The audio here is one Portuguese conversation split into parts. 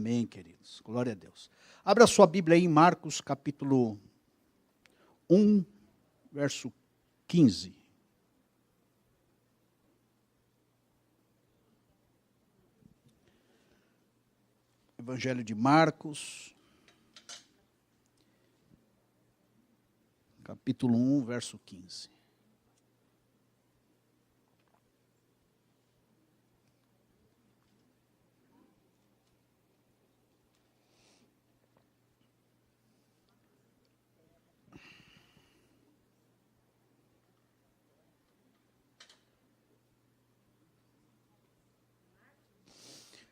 Amém, queridos. Glória a Deus. Abra a sua Bíblia aí em Marcos, capítulo 1, verso 15. Evangelho de Marcos, capítulo 1, verso 15.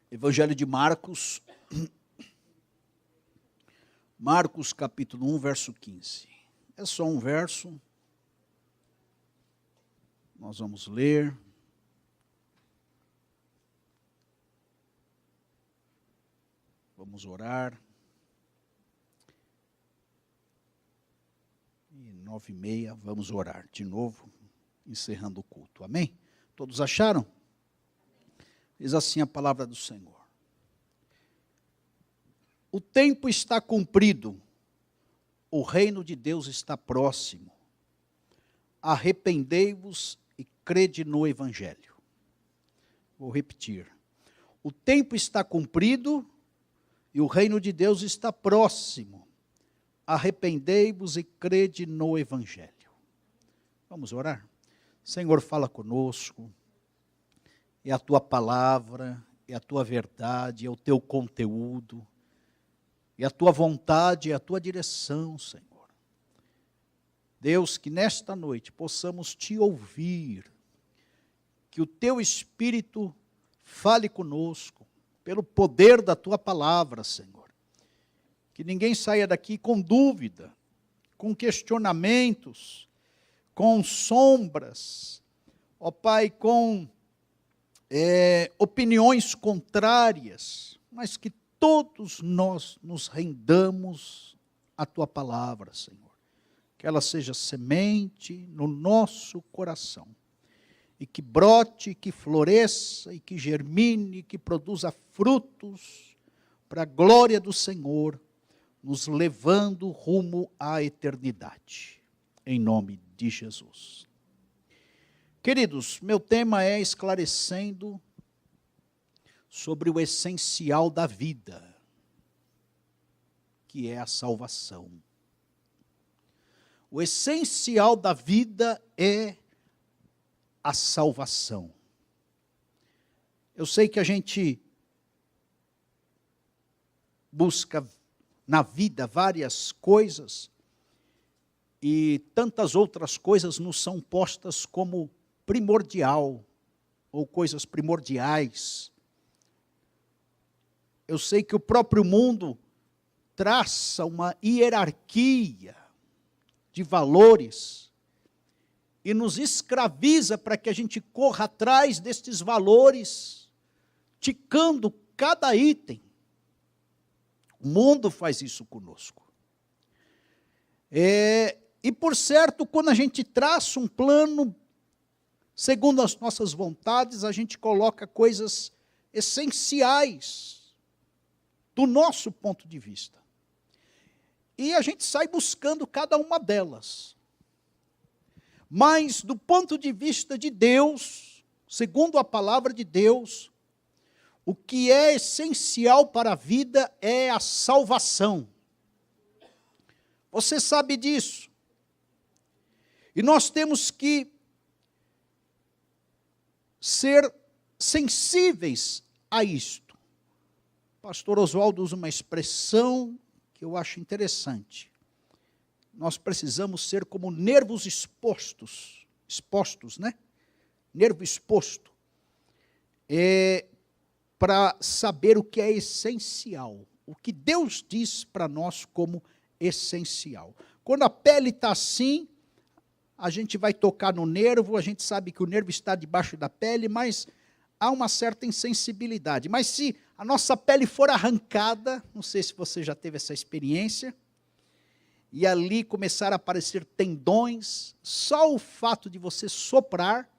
Evangelho de Marcos, Marcos capítulo 1, verso 15. É só um verso, nós vamos ler. Vamos orar. E 9h30, vamos orar de novo, encerrando o culto. Amém? Todos acharam? Diz assim a palavra do Senhor. O tempo está cumprido, o reino de Deus está próximo. Arrependei-vos e crede no Evangelho. Vou repetir. O tempo está cumprido e o reino de Deus está próximo. Arrependei-vos e crede no Evangelho. Vamos orar? Senhor, fala conosco. É a tua palavra, é a tua verdade, é o teu conteúdo, é a tua vontade, é a tua direção, Senhor. Deus, que nesta noite possamos te ouvir, que o teu Espírito fale conosco, pelo poder da tua palavra, Senhor. Que ninguém saia daqui com dúvida, com questionamentos, com sombras, ó Pai, com opiniões contrárias, mas que todos nós nos rendamos à tua palavra, Senhor. Que ela seja semente no nosso coração, e que brote, que floresça, e que germine, que produza frutos, para a glória do Senhor, nos levando rumo à eternidade, em nome de Jesus. Queridos, meu tema é esclarecendo sobre o essencial da vida, que é a salvação. O essencial da vida é a salvação. Eu sei que a gente busca na vida várias coisas, e tantas outras coisas nos são postas como primordial, ou coisas primordiais. Eu sei que o próprio mundo traça uma hierarquia de valores e nos escraviza para que a gente corra atrás destes valores, ticando cada item. O mundo faz isso conosco. E por certo, quando a gente traça um plano segundo as nossas vontades, a gente coloca coisas essenciais do nosso ponto de vista. E a gente sai buscando cada uma delas. Mas do ponto de vista de Deus, segundo a palavra de Deus, o que é essencial para a vida é a salvação. Você sabe disso. E nós temos que ser sensíveis a isto. O pastor Oswaldo usa uma expressão que eu acho interessante. Nós precisamos ser como nervos expostos, né? Nervo exposto. Para saber o que é essencial. O que Deus diz para nós como essencial. Quando a pele está assim, a gente vai tocar no nervo, a gente sabe que o nervo está debaixo da pele, mas há uma certa insensibilidade. Mas se a nossa pele for arrancada, não sei se você já teve essa experiência, e ali começar a aparecer tendões, só o fato de você soprar,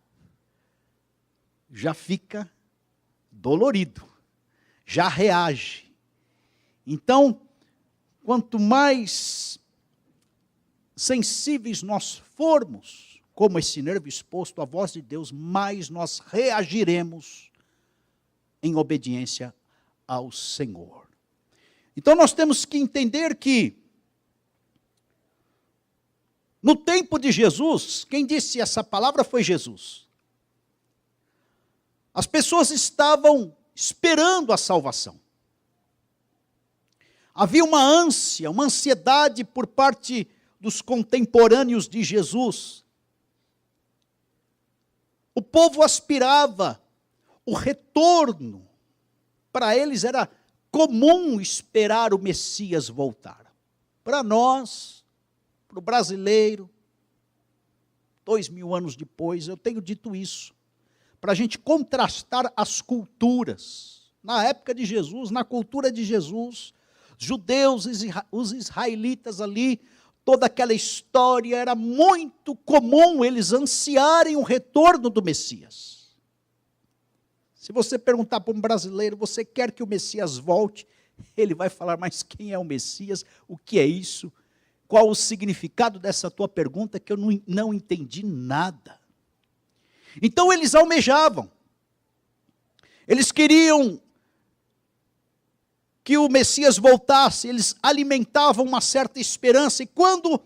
já fica dolorido, já reage. Então, quanto mais sensíveis nós formos, como esse nervo exposto à voz de Deus, mais nós reagiremos em obediência ao Senhor. Então nós temos que entender que, no tempo de Jesus, quem disse essa palavra foi Jesus. As pessoas estavam esperando a salvação. Havia uma ânsia, uma ansiedade por parte dos contemporâneos de Jesus. O povo aspirava o retorno. Para eles era comum esperar o Messias voltar. Para nós, para o brasileiro, 2000 anos depois, eu tenho dito isso, para a gente contrastar as culturas. Na época de Jesus, na cultura de Jesus, judeus, os israelitas ali, toda aquela história, era muito comum eles ansiarem o retorno do Messias. Se você perguntar para um brasileiro, você quer que o Messias volte? Ele vai falar, mas quem é o Messias? O que é isso? Qual o significado dessa tua pergunta que eu não entendi nada? Então eles almejavam, eles queriam que o Messias voltasse, eles alimentavam uma certa esperança, e quando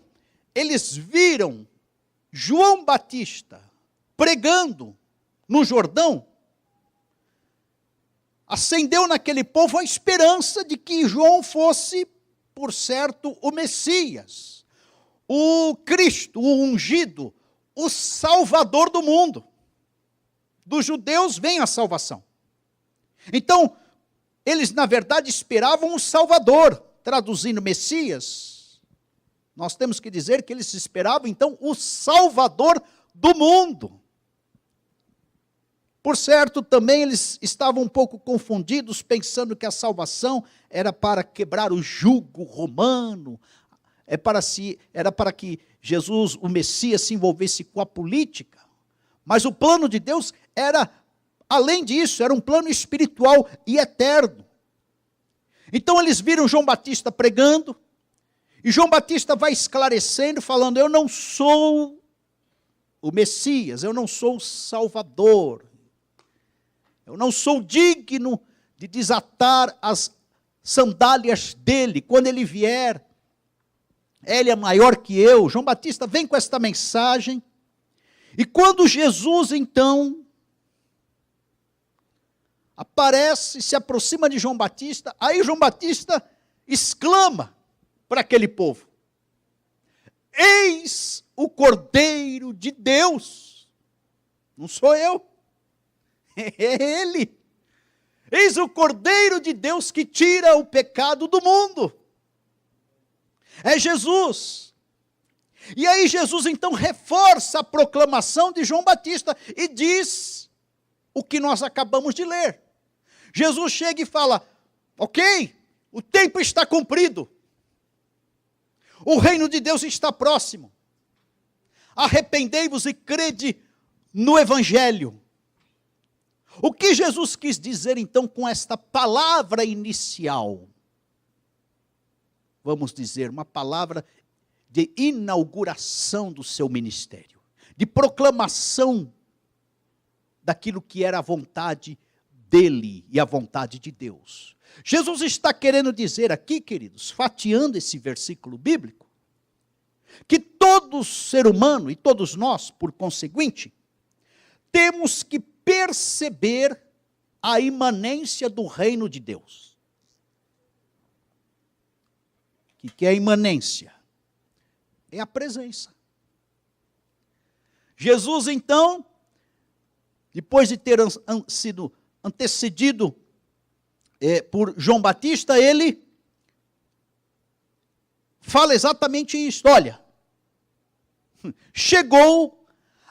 eles viram João Batista pregando no Jordão, acendeu naquele povo a esperança de que João fosse, por certo, o Messias, o Cristo, o ungido, o Salvador do mundo. Dos judeus vem a salvação. Então, eles, na verdade, esperavam um Salvador, traduzindo Messias. Nós temos que dizer que eles esperavam, então, o Salvador do mundo. Por certo, também eles estavam um pouco confundidos, pensando que a salvação era para quebrar o jugo romano, era para que Jesus, o Messias, se envolvesse com a política. Mas o plano de Deus era, além disso, era um plano espiritual e eterno. Então eles viram João Batista pregando, e João Batista vai esclarecendo, falando, eu não sou o Messias, eu não sou o Salvador, eu não sou digno de desatar as sandálias dele, quando ele vier, ele é maior que eu. João Batista vem com esta mensagem, e quando Jesus, então, aparece, se aproxima de João Batista, aí João Batista exclama para aquele povo, eis o Cordeiro de Deus, não sou eu, é ele, eis o Cordeiro de Deus que tira o pecado do mundo, é Jesus. E aí Jesus então reforça a proclamação de João Batista e diz o que nós acabamos de ler. Jesus chega e fala, ok, o tempo está cumprido, o reino de Deus está próximo, arrependei-vos e crede no Evangelho. O que Jesus quis dizer então com esta palavra inicial? Vamos dizer, uma palavra de inauguração do seu ministério, de proclamação daquilo que era a vontade dele e a vontade de Deus. Jesus está querendo dizer aqui, queridos, fatiando esse versículo bíblico, que todo ser humano e todos nós, por conseguinte, temos que perceber a imanência do reino de Deus. O que é a imanência? É a presença. Jesus, então, depois de ter sido antecedido por João Batista, ele fala exatamente isso. Olha, chegou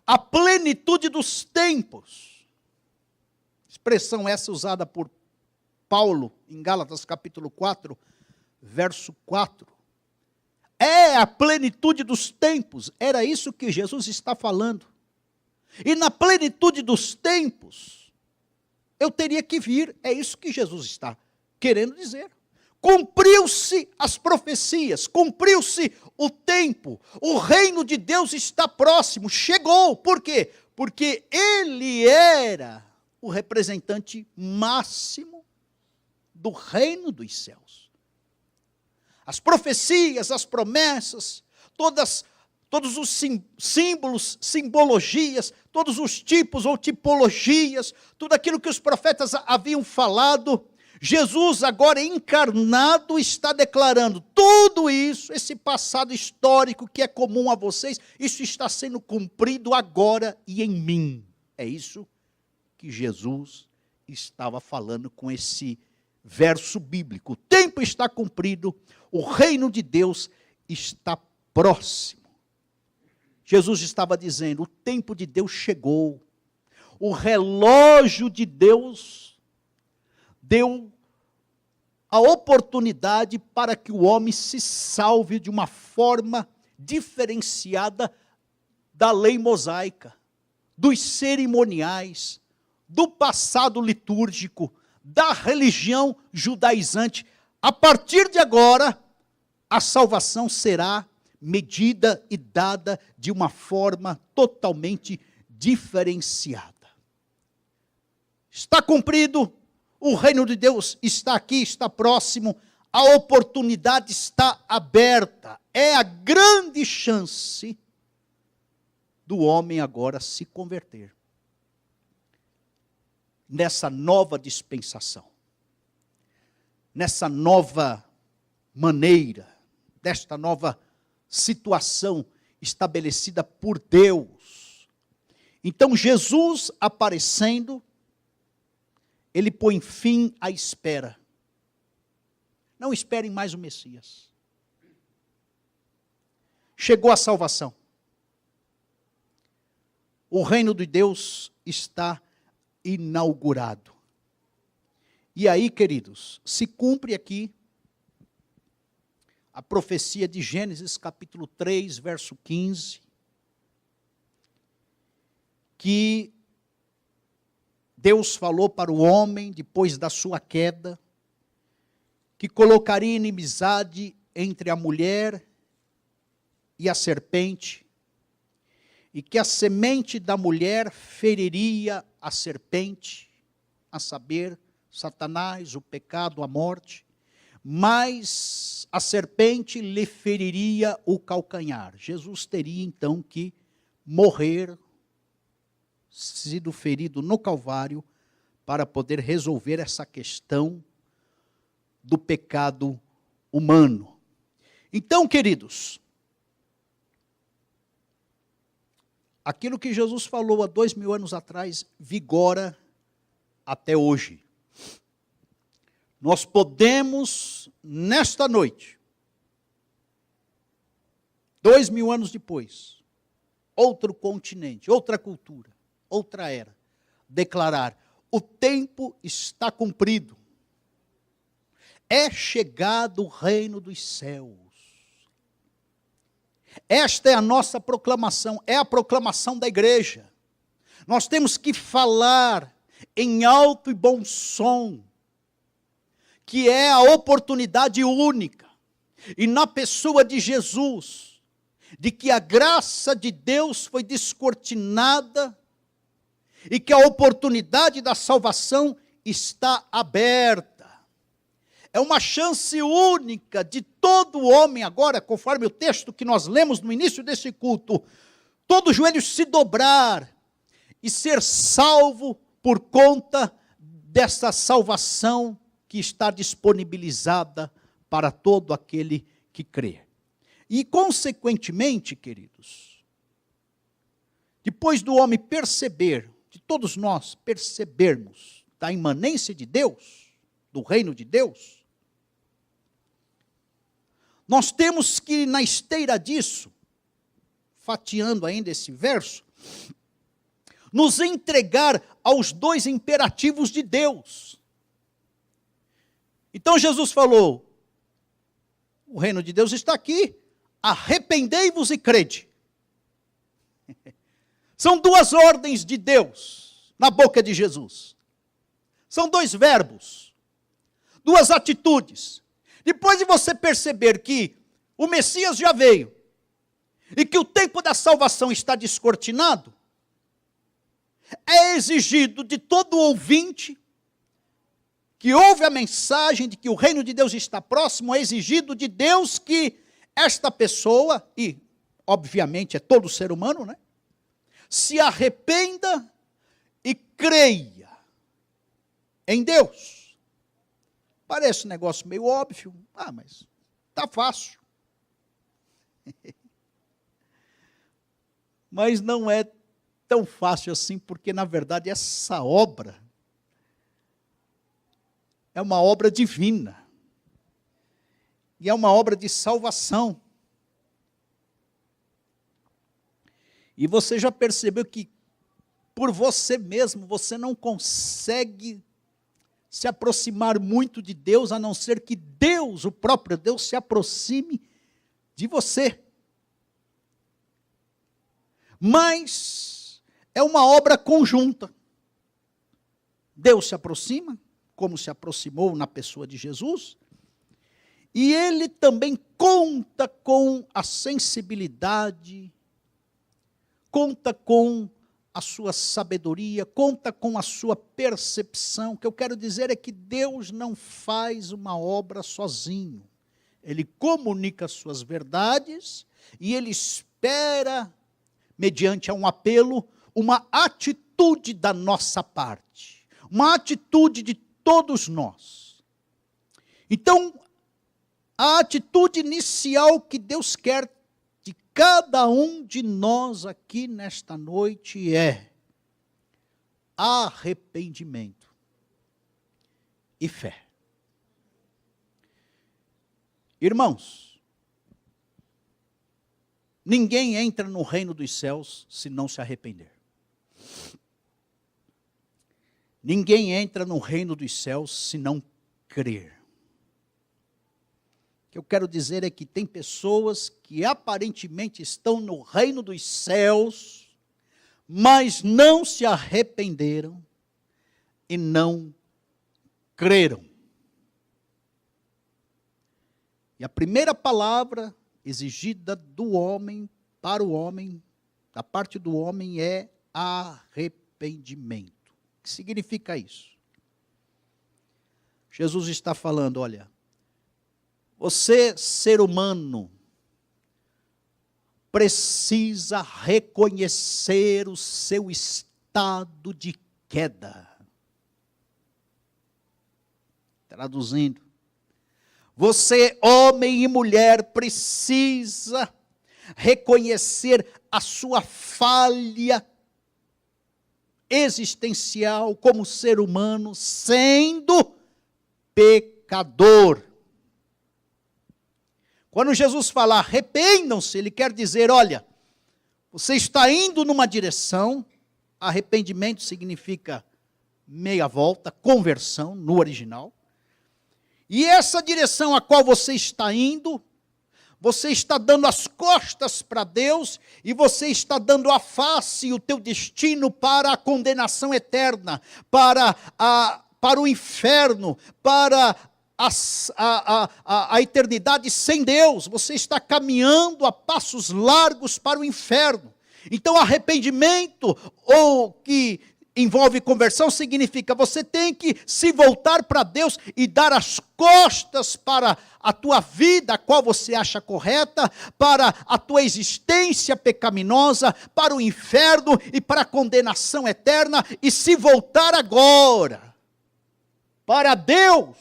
a plenitude dos tempos. Expressão essa usada por Paulo em Gálatas capítulo 4, verso 4. É a plenitude dos tempos, era isso que Jesus está falando. E na plenitude dos tempos, eu teria que vir, é isso que Jesus está querendo dizer. Cumpriu-se as profecias, cumpriu-se o tempo, o reino de Deus está próximo, chegou. Por quê? Porque ele era o representante máximo do reino dos céus. As profecias, as promessas, todos os símbolos, simbologias, todos os tipos ou tipologias, tudo aquilo que os profetas haviam falado, Jesus agora encarnado está declarando tudo isso, esse passado histórico que é comum a vocês, isso está sendo cumprido agora e em mim. É isso que Jesus estava falando com esse verso bíblico. O tempo está cumprido, o reino de Deus está próximo. Jesus estava dizendo, o tempo de Deus chegou, o relógio de Deus deu a oportunidade para que o homem se salve de uma forma diferenciada da lei mosaica, dos cerimoniais, do passado litúrgico, da religião judaizante. A partir de agora, a salvação será medida e dada de uma forma totalmente diferenciada. Está cumprido, o reino de Deus está aqui, está próximo, a oportunidade está aberta. É a grande chance do homem agora se converter nessa nova dispensação, nessa nova maneira, desta nova situação estabelecida por Deus. Então Jesus aparecendo, ele põe fim à espera. Não esperem mais o Messias. Chegou a salvação. O reino de Deus está inaugurado. E aí, queridos, se cumpre aqui a profecia de Gênesis capítulo 3, verso 15, que Deus falou para o homem, depois da sua queda, que colocaria inimizade entre a mulher e a serpente, e que a semente da mulher feriria a serpente, a saber, Satanás, o pecado, a morte, mas a serpente lhe feriria o calcanhar. Jesus teria então que morrer, sido ferido no Calvário, para poder resolver essa questão do pecado humano. Então, queridos, aquilo que Jesus falou há 2000 anos atrás, vigora até hoje. Nós podemos, nesta noite, 2000 anos depois, outro continente, outra cultura, outra era, declarar, o tempo está cumprido, é chegado o reino dos céus. Esta é a nossa proclamação, é a proclamação da igreja. Nós temos que falar em alto e bom som, que é a oportunidade única, e na pessoa de Jesus, de que a graça de Deus foi descortinada, e que a oportunidade da salvação está aberta. É uma chance única de todo homem agora, conforme o texto que nós lemos no início desse culto, todo joelho se dobrar e ser salvo por conta dessa salvação que está disponibilizada para todo aquele que crê. E, consequentemente, queridos, depois do homem perceber, de todos nós percebermos da imanência de Deus, do reino de Deus, nós temos que, na esteira disso, fatiando ainda esse verso, nos entregar aos dois imperativos de Deus. Então Jesus falou, o reino de Deus está aqui, arrependei-vos e crede. São duas ordens de Deus na boca de Jesus. São dois verbos, duas atitudes. Depois de você perceber que o Messias já veio, e que o tempo da salvação está descortinado, é exigido de todo ouvinte que ouve a mensagem de que o reino de Deus está próximo, é exigido de Deus que esta pessoa, e obviamente é todo ser humano, né, se arrependa e creia em Deus. Parece um negócio meio óbvio, mas está fácil. Mas não é tão fácil assim, porque na verdade essa obra é uma obra divina. E é uma obra de salvação. E você já percebeu que por você mesmo você não consegue se aproximar muito de Deus, a não ser que Deus, o próprio Deus, se aproxime de você. Mas é uma obra conjunta. Deus se aproxima, como se aproximou na pessoa de Jesus, e ele também conta com a sensibilidade, conta com a sua sabedoria, conta com a sua percepção. O que eu quero dizer é que Deus não faz uma obra sozinho. Ele comunica as suas verdades e ele espera, mediante um apelo, uma atitude da nossa parte, uma atitude de todos nós. Então, a atitude inicial que Deus quer de cada um de nós aqui nesta noite é arrependimento e fé. Irmãos, ninguém entra no reino dos céus se não se arrepender. Ninguém entra no reino dos céus se não crer. O que eu quero dizer é que tem pessoas que aparentemente estão no reino dos céus, mas não se arrependeram e não creram. E a primeira palavra exigida do homem para o homem, da parte do homem, é arrependimento. O que significa isso? Jesus está falando, olha, você, ser humano, precisa reconhecer o seu estado de queda. Traduzindo, você, homem e mulher, precisa reconhecer a sua falha existencial como ser humano, sendo pecador. Quando Jesus fala arrependam-se, ele quer dizer, olha, você está indo numa direção, arrependimento significa meia volta, conversão no original, e essa direção a qual você está indo, você está dando as costas para Deus, e você está dando a face e o teu destino para a condenação eterna, para o inferno, para a eternidade sem Deus. Você está caminhando a passos largos para o inferno. Então, arrependimento, ou que envolve conversão, significa você tem que se voltar para Deus e dar as costas para a tua vida, a qual você acha correta, para a tua existência pecaminosa, para o inferno e para a condenação eterna, e se voltar agora para Deus.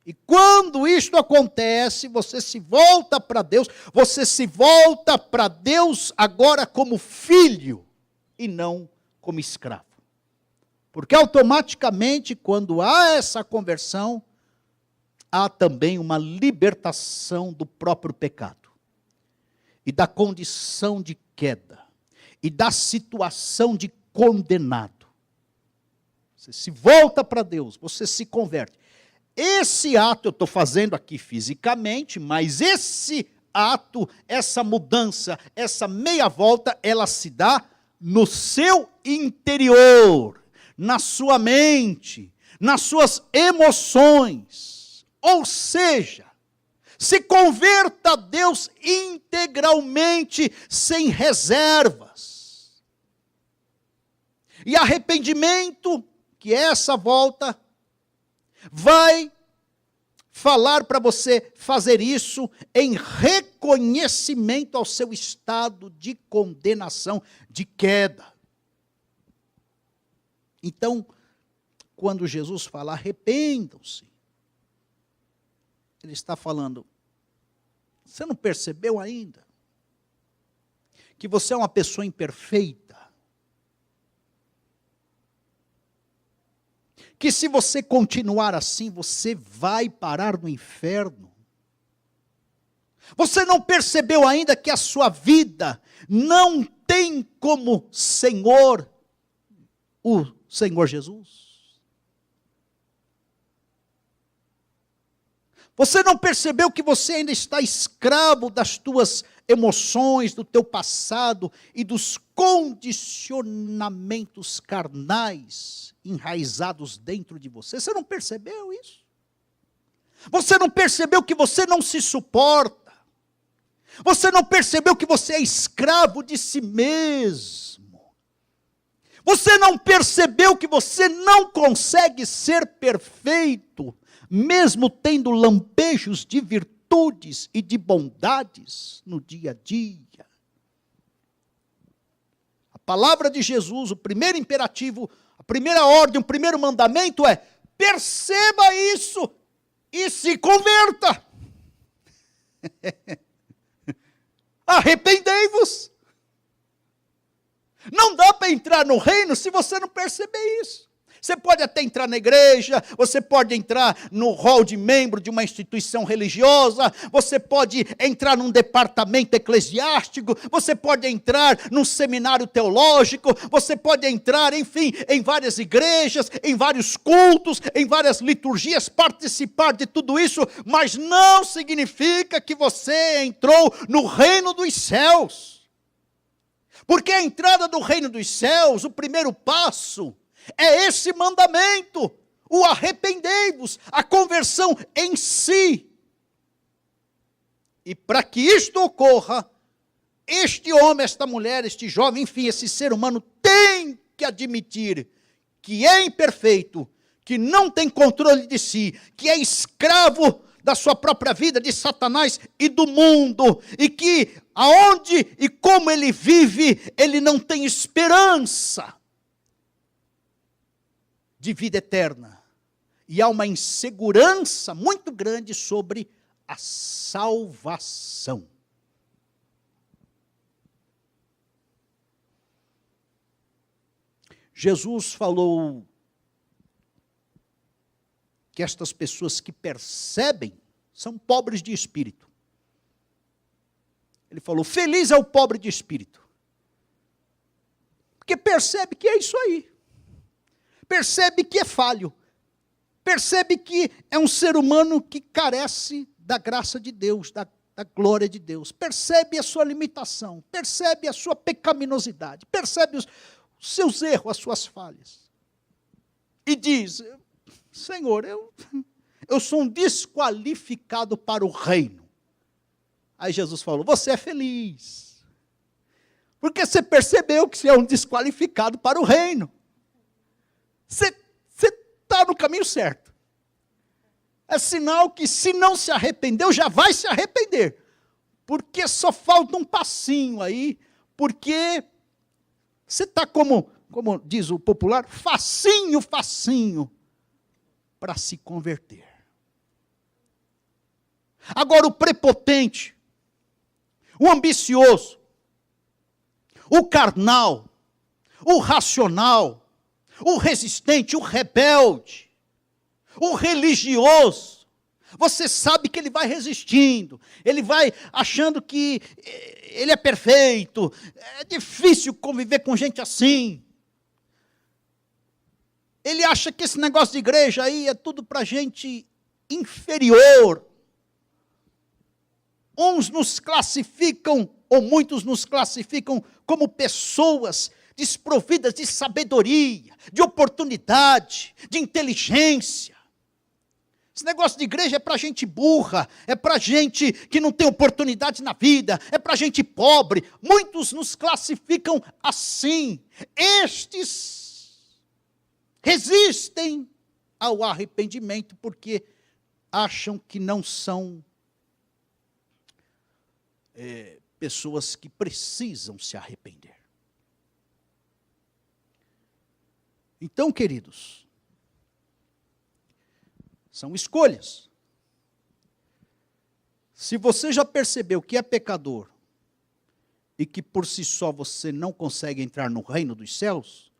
E quando isto acontece, você se volta para Deus, você se volta para Deus agora como filho e não como escravo. Porque automaticamente, quando há essa conversão, há também uma libertação do próprio pecado, e da condição de queda, e da situação de condenado. Você se volta para Deus, você se converte. Esse ato eu estou fazendo aqui fisicamente, mas esse ato, essa mudança, essa meia volta, ela se dá no seu interior, na sua mente, nas suas emoções. Ou seja, Se converta a Deus integralmente, sem reservas. E arrependimento, que é essa volta, vai falar para você fazer isso em reconhecimento ao seu estado de condenação, de queda. Então, quando Jesus fala arrependam-se, Ele está falando, você não percebeu ainda que você é uma pessoa imperfeita? Que se você continuar assim, você vai parar no inferno? Você não percebeu ainda que a sua vida não tem como Senhor o Senhor Jesus? Você não percebeu que você ainda está escravo das tuas emoções, do teu passado e dos condicionamentos carnais enraizados dentro de você? Você não percebeu isso? Você não percebeu que você não se suporta? Você não percebeu que você é escravo de si mesmo? Você não percebeu que você não consegue ser perfeito, mesmo tendo lampejos de virtudes e de bondades no dia a dia? A palavra de Jesus, o primeiro imperativo, a primeira ordem, o primeiro mandamento é: perceba isso e se converta. Arrependei-vos. Não dá para entrar no reino se você não perceber isso. Você pode até entrar na igreja, você pode entrar no hall de membro de uma instituição religiosa, você pode entrar num departamento eclesiástico, você pode entrar num seminário teológico, você pode entrar, enfim, em várias igrejas, em vários cultos, em várias liturgias, participar de tudo isso, mas não significa que você entrou no reino dos céus. Porque a entrada do reino dos céus, o primeiro passo, é esse mandamento, o arrependei-vos, a conversão em si. E para que isto ocorra, este homem, esta mulher, este jovem, enfim, esse ser humano tem que admitir que é imperfeito, que não tem controle de si, que é escravo da sua própria vida, de Satanás e do mundo, e que aonde e como ele vive, ele não tem esperança de vida eterna. E há uma insegurança muito grande sobre a salvação. Jesus falou que estas pessoas que percebem são pobres de espírito. Ele falou, feliz é o pobre de espírito, porque percebe que é isso aí. Percebe que é falho, percebe que é um ser humano que carece da graça de Deus, da glória de Deus, percebe a sua limitação, percebe a sua pecaminosidade, percebe os seus erros, as suas falhas, e diz, Senhor, eu sou um desqualificado para o reino. Aí Jesus falou, você é feliz, porque você percebeu que você é um desqualificado para o reino. Você está no caminho certo. É sinal que se não se arrependeu, já vai se arrepender. Porque só falta um passinho aí, porque você está como diz o popular, facinho para se converter. Agora o prepotente, o ambicioso, o carnal, o racional, o resistente, o rebelde, o religioso, você sabe que ele vai resistindo, ele vai achando que ele é perfeito, é difícil conviver com gente assim. Ele acha que esse negócio de igreja aí é tudo para gente inferior. Uns nos classificam, ou muitos nos classificam como pessoas desprovidas de sabedoria, de oportunidade, de inteligência. Esse negócio de igreja é para gente burra, é para gente que não tem oportunidade na vida, é para gente pobre. Muitos nos classificam assim. Estes resistem ao arrependimento porque acham que não são pessoas que precisam se arrepender. Então, queridos, são escolhas. Se você já percebeu que é pecador e que por si só você não consegue entrar no reino dos céus,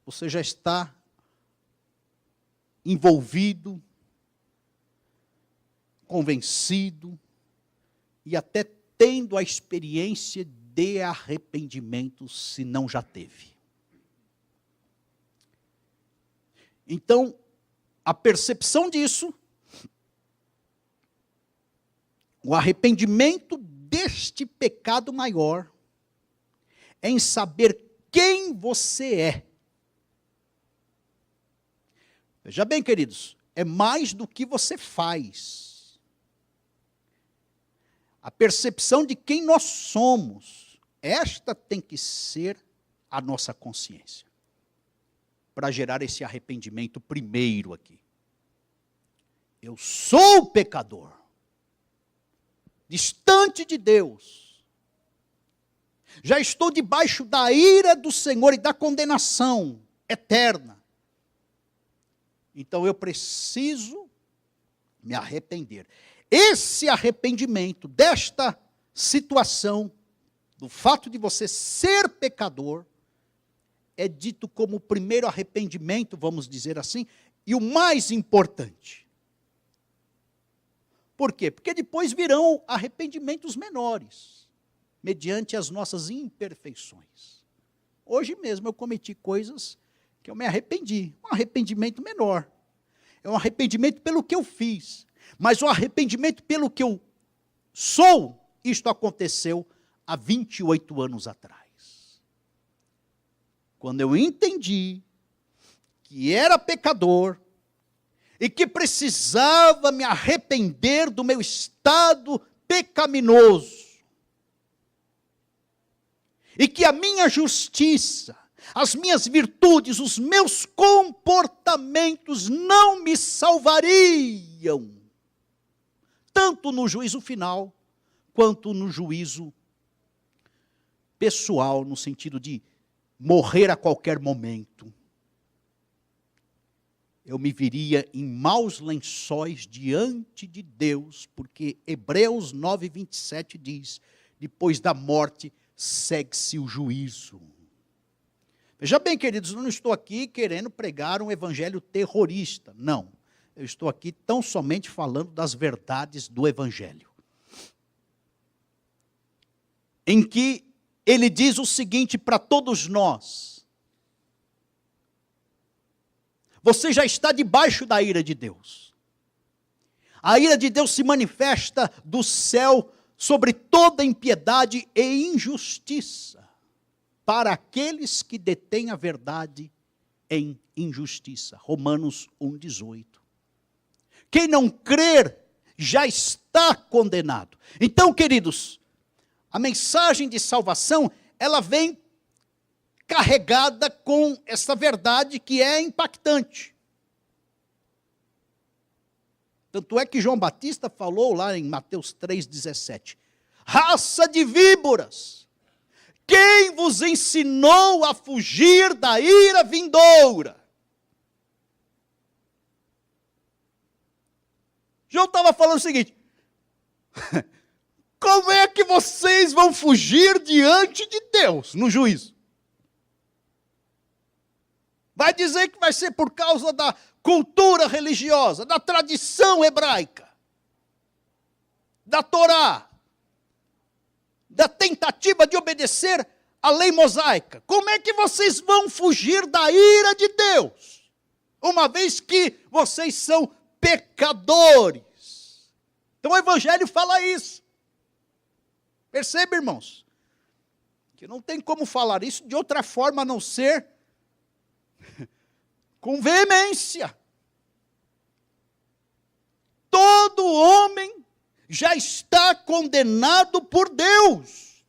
você já está envolvido, convencido e até tendo a experiência de arrependimento, se não já teve. Então, a percepção disso, o arrependimento deste pecado maior, é em saber quem você é. Veja bem, queridos, é mais do que você faz. A percepção de quem nós somos, esta tem que ser a nossa consciência, para gerar esse arrependimento primeiro aqui. Eu sou pecador, distante de Deus, já estou debaixo da ira do Senhor e da condenação eterna. Então eu preciso me arrepender. Esse arrependimento desta situação, do fato de você ser pecador, é dito como o primeiro arrependimento, vamos dizer assim, e o mais importante. Por quê? Porque depois virão arrependimentos menores, mediante as nossas imperfeições. Hoje mesmo eu cometi coisas que eu me arrependi, um arrependimento menor. É um arrependimento pelo que eu fiz, mas o arrependimento pelo que eu sou, isto aconteceu há 28 anos atrás. Quando eu entendi que era pecador e que precisava me arrepender do meu estado pecaminoso, e que a minha justiça, as minhas virtudes, os meus comportamentos não me salvariam, tanto no juízo final, quanto no juízo pessoal, no sentido de morrer a qualquer momento. Eu me viria em maus lençóis diante de Deus, porque Hebreus 9:27 diz, depois da morte segue-se o juízo. Veja bem, queridos, eu não estou aqui querendo pregar um evangelho terrorista, não. Eu estou aqui tão somente falando das verdades do evangelho. Em que ele diz o seguinte para todos nós: você já está debaixo da ira de Deus. A ira de Deus se manifesta do céu sobre toda impiedade e injustiça para aqueles que detêm a verdade em injustiça. Romanos 1:18. Quem não crer já está condenado. Então, queridos, a mensagem de salvação, ela vem carregada com essa verdade que é impactante. Tanto é que João Batista falou lá em Mateus 3:17, raça de víboras, quem vos ensinou a fugir da ira vindoura? João estava falando o seguinte, como é que vocês vão fugir diante de Deus no juízo? Vai dizer que vai ser por causa da cultura religiosa, da tradição hebraica, da Torá, da tentativa de obedecer à lei mosaica. Como é que vocês vão fugir da ira de Deus, uma vez que vocês são pecadores? Então o Evangelho fala isso. Percebe, irmãos? Que não tem como falar isso de outra forma a não ser com veemência. Todo homem já está condenado por Deus.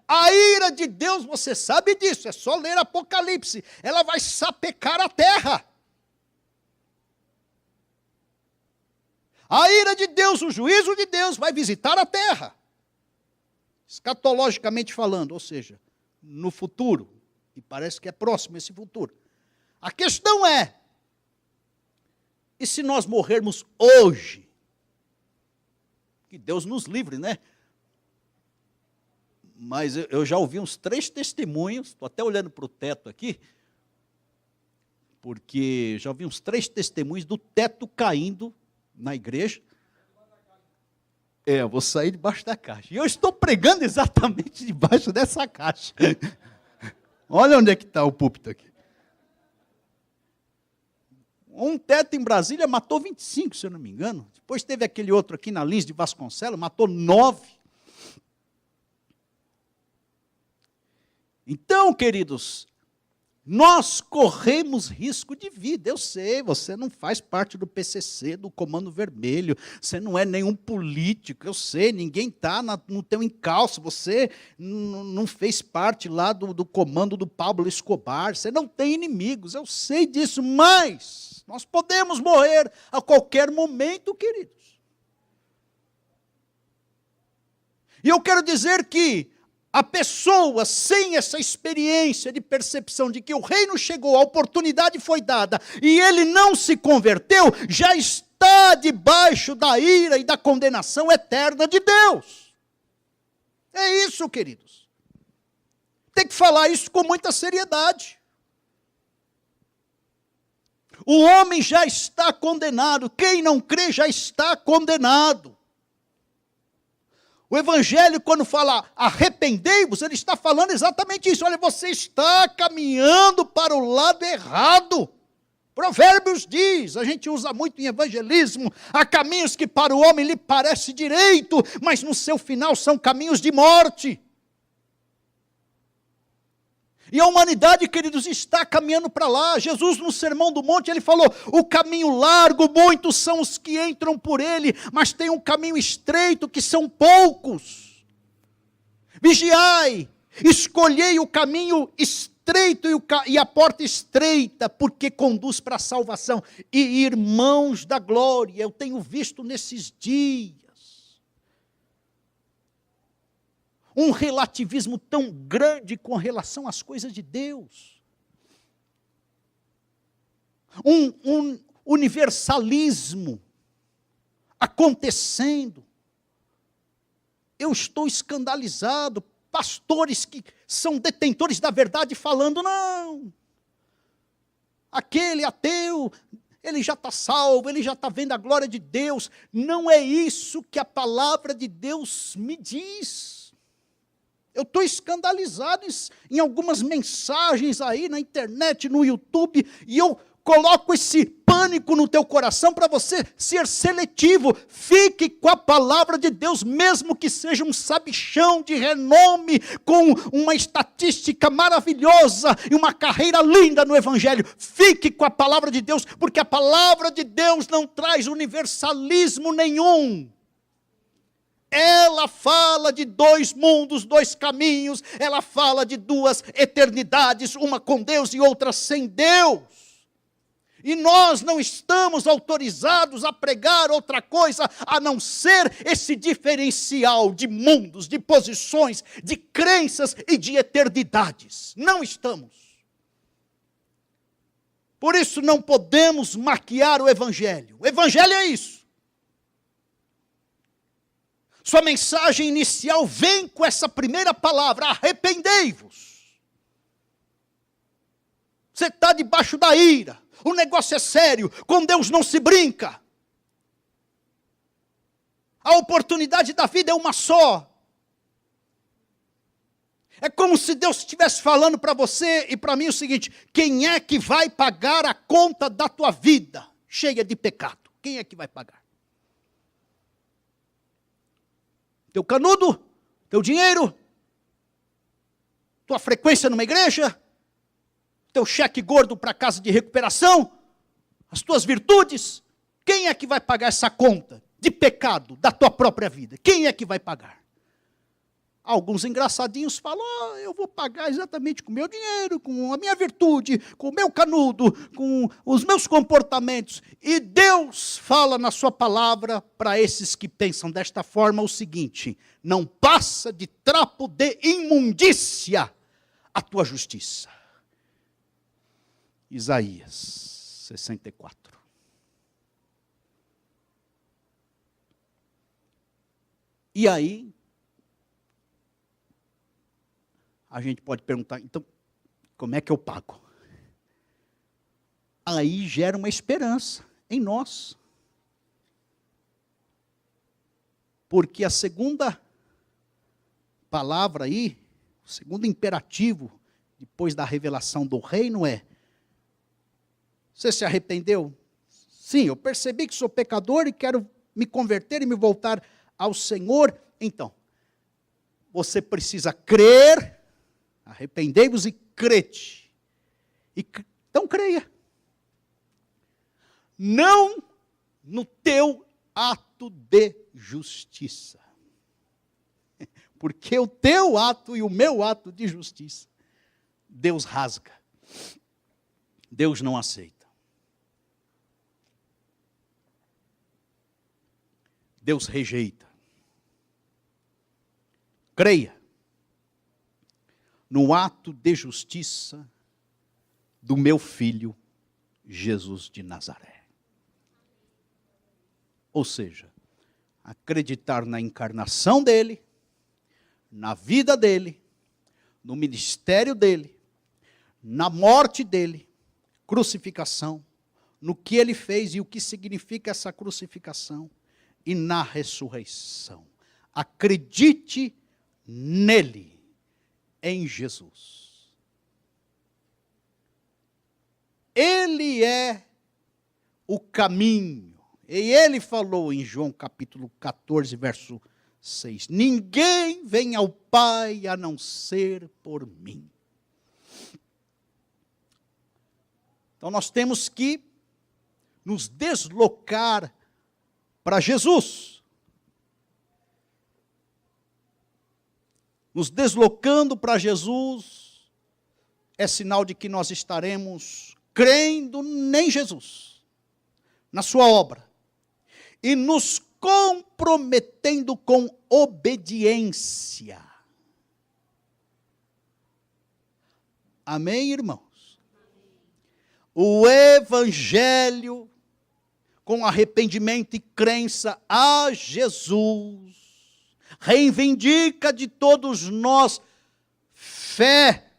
A ira de Deus, você sabe disso, é só ler Apocalipse. Ela vai sapecar a terra. A ira de Deus, o juízo de Deus vai visitar a terra. Escatologicamente falando, ou seja, no futuro. E parece que é próximo esse futuro. A questão é, e se nós morrermos hoje? Que Deus nos livre, né? Mas eu já ouvi uns 3 testemunhos, estou até olhando para o teto aqui, porque já ouvi uns 3 testemunhos do teto caindo na igreja. Eu vou sair debaixo da caixa. E eu estou pregando exatamente debaixo dessa caixa. Olha onde é que está o púlpito aqui. Um teto em Brasília matou 25, se eu não me engano. Depois teve aquele outro aqui na Lins de Vasconcelos, matou 9. Então, queridos, nós corremos risco de vida. Eu sei, você não faz parte do PCC, do Comando Vermelho, você não é nenhum político, eu sei, ninguém está no teu encalço, você não fez parte lá do comando do Pablo Escobar, você não tem inimigos, eu sei disso, mas nós podemos morrer a qualquer momento, queridos. E eu quero dizer que a pessoa sem essa experiência de percepção de que o reino chegou, a oportunidade foi dada, e ele não se converteu, já está debaixo da ira e da condenação eterna de Deus. É isso, queridos. Tem que falar isso com muita seriedade. O homem já está condenado, quem não crê já está condenado. O Evangelho, quando fala arrependei-vos, ele está falando exatamente isso. Olha, você está caminhando para o lado errado. Provérbios diz, a gente usa muito em evangelismo, há caminhos que para o homem lhe parece direito, mas no seu final são caminhos de morte. E a humanidade, queridos, está caminhando para lá. Jesus, no Sermão do Monte, ele falou, o caminho largo, muitos são os que entram por ele, mas tem um caminho estreito, que são poucos. Vigiai, escolhei o caminho estreito e a porta estreita, porque conduz para a salvação. E irmãos da glória, eu tenho visto nesses dias, um relativismo tão grande com relação às coisas de Deus. Um universalismo acontecendo. Eu estou escandalizado. Pastores que são detentores da verdade falando, não, aquele ateu, ele já está salvo, ele já está vendo a glória de Deus. Não é isso que a palavra de Deus me diz. Eu estou escandalizado em algumas mensagens aí na internet, no YouTube, e eu coloco esse pânico no teu coração para você ser seletivo. Fique com a palavra de Deus, mesmo que seja um sabichão de renome, com uma estatística maravilhosa e uma carreira linda no Evangelho. Fique com a palavra de Deus, porque a palavra de Deus não traz universalismo nenhum. Ela fala de 2 mundos, 2 caminhos, ela fala de 2 eternidades, uma com Deus e outra sem Deus. E nós não estamos autorizados a pregar outra coisa, a não ser esse diferencial de mundos, de posições, de crenças e de eternidades. Não estamos. Por isso não podemos maquiar o Evangelho. O Evangelho é isso. Sua mensagem inicial vem com essa primeira palavra, arrependei-vos. Você está debaixo da ira, o negócio é sério, com Deus não se brinca. A oportunidade da vida é uma só. É como se Deus estivesse falando para você e para mim o seguinte, quem é que vai pagar a conta da tua vida cheia de pecado? Quem é que vai pagar? Teu canudo, teu dinheiro, tua frequência numa igreja, teu cheque gordo para a casa de recuperação, as tuas virtudes, quem é que vai pagar essa conta de pecado da tua própria vida? Quem é que vai pagar? Alguns engraçadinhos falam, eu vou pagar exatamente com o meu dinheiro, com a minha virtude, com o meu canudo, com os meus comportamentos. E Deus fala na sua palavra para esses que pensam desta forma o seguinte: não passa de trapo de imundícia a tua justiça. Isaías 64. E aí, a gente pode perguntar, então, como é que eu pago? Aí gera uma esperança em nós. Porque a segunda palavra aí, o segundo imperativo, depois da revelação do reino é: você se arrependeu? Sim, eu percebi que sou pecador e quero me converter e me voltar ao Senhor. Então, você precisa crer. Arrependei-vos e crede. Então creia. Não no teu ato de justiça. Porque o teu ato e o meu ato de justiça, Deus rasga. Deus não aceita. Deus rejeita. Creia no ato de justiça do meu filho, Jesus de Nazaré. Ou seja, acreditar na encarnação dele, na vida dele, no ministério dele, na morte dele, crucificação, no que ele fez e o que significa essa crucificação, e na ressurreição. Acredite nele, em Jesus. Ele é o caminho. E ele falou em João capítulo 14, verso 6. Ninguém vem ao Pai a não ser por mim. Então nós temos que nos deslocar para Jesus. Nos deslocando para Jesus, é sinal de que nós estaremos crendo em Jesus, na sua obra, e nos comprometendo com obediência. Amém, irmãos? O Evangelho, com arrependimento e crença a Jesus, reivindica de todos nós fé,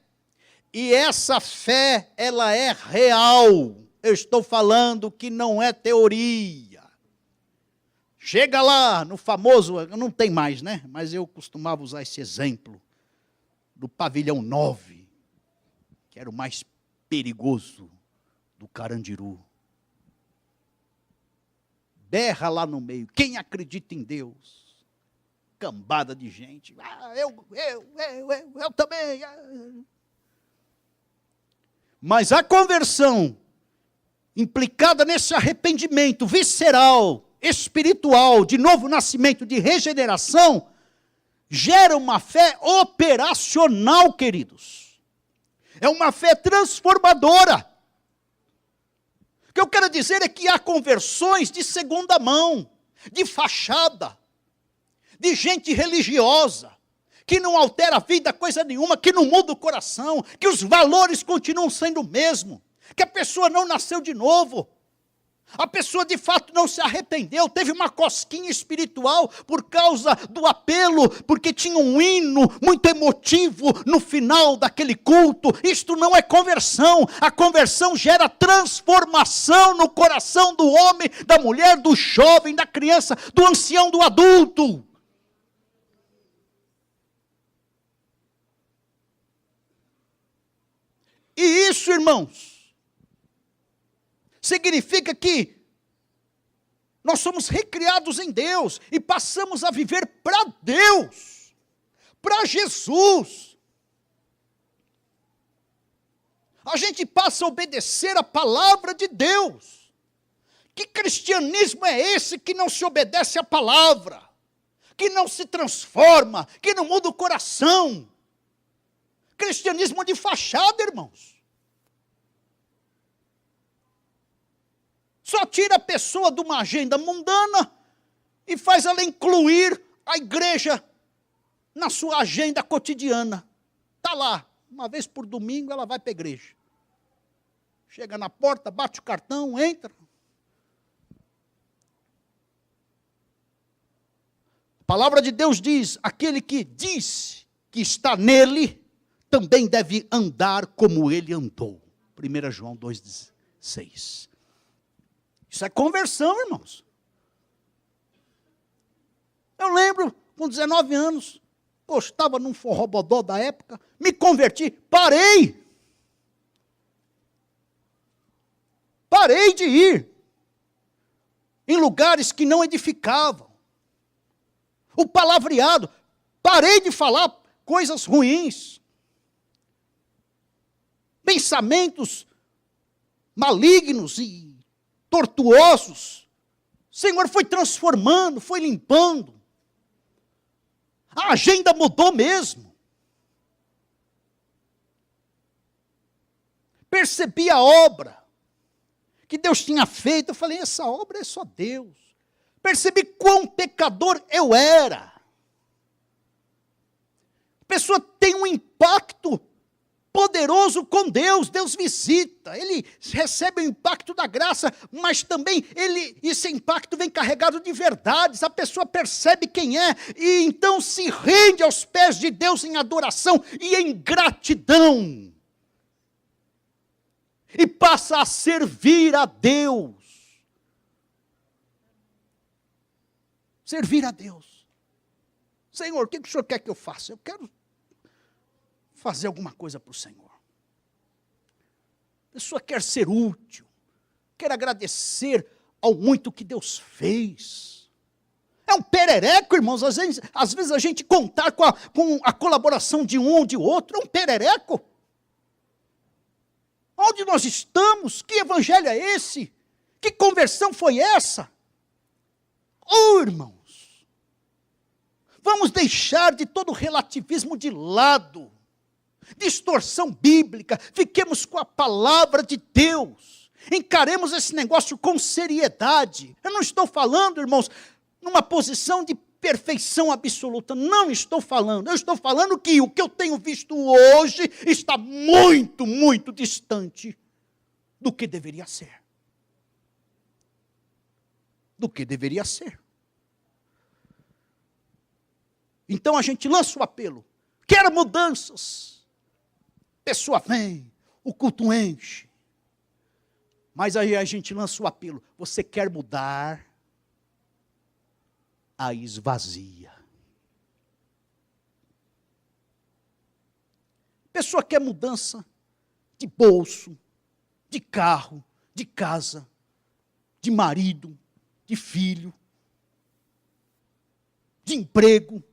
e essa fé, ela é real. Eu estou falando que não é teoria. Chega lá no famoso, não tem mais, né? Mas eu costumava usar esse exemplo do pavilhão 9, que era o mais perigoso do Carandiru. Berra lá no meio, quem acredita em Deus? Cambada de gente, eu também. Mas a conversão, implicada nesse arrependimento visceral, espiritual, de novo nascimento, de regeneração, gera uma fé operacional, queridos. É uma fé transformadora. O que eu quero dizer é que há conversões de segunda mão, de fachada, de gente religiosa, que não altera a vida coisa nenhuma, que não muda o coração, que os valores continuam sendo o mesmo, que a pessoa não nasceu de novo, a pessoa de fato não se arrependeu, teve uma cosquinha espiritual por causa do apelo, porque tinha um hino muito emotivo no final daquele culto. Isto não é conversão. A conversão gera transformação no coração do homem, da mulher, do jovem, da criança, do ancião, do adulto. E isso, irmãos, significa que nós somos recriados em Deus e passamos a viver para Deus, para Jesus. A gente passa a obedecer a palavra de Deus. Que cristianismo é esse que não se obedece à palavra? Que não se transforma, que não muda o coração? Cristianismo de fachada, irmãos. Só tira a pessoa de uma agenda mundana e faz ela incluir a igreja na sua agenda cotidiana. Está lá, uma vez por domingo ela vai para a igreja. Chega na porta, bate o cartão, entra. A palavra de Deus diz, aquele que diz que está nele, também deve andar como ele andou. 1 João 2,6. Isso é conversão, irmãos. Eu lembro, com 19 anos, estava num forrobodó da época, me converti, parei de ir em lugares que não edificavam. O palavreado, parei de falar coisas ruins, pensamentos malignos e tortuosos. O Senhor foi transformando, foi limpando. A agenda mudou mesmo. Percebi a obra que Deus tinha feito. Eu falei, essa obra é só Deus. Percebi quão pecador eu era. A pessoa tem um impacto poderoso com Deus. Deus visita, ele recebe o impacto da graça, mas também esse impacto vem carregado de verdades. A pessoa percebe quem é e então se rende aos pés de Deus em adoração e em gratidão. E passa a servir a Deus. Servir a Deus. Senhor, o que o Senhor quer que eu faça? Eu quero fazer alguma coisa para o Senhor. A pessoa quer ser útil, quer agradecer ao muito que Deus fez. É um perereco, irmãos, às vezes a gente contar com a colaboração de um ou de outro, é um perereco. Onde nós estamos? Que evangelho é esse? Que conversão foi essa? Irmãos, vamos deixar de todo relativismo de lado, distorção bíblica, fiquemos com a palavra de Deus, encaremos esse negócio com seriedade. Eu não estou falando, irmãos, numa posição de perfeição absoluta, não estou falando, eu estou falando que o que eu tenho visto hoje está muito, muito distante do que deveria ser. Do que deveria ser. Então a gente lança o apelo, quer mudanças, pessoa vem, o culto enche, mas aí a gente lança o apelo, você quer mudar, a esvazia. Pessoa quer mudança de bolso, de carro, de casa, de marido, de filho, de emprego.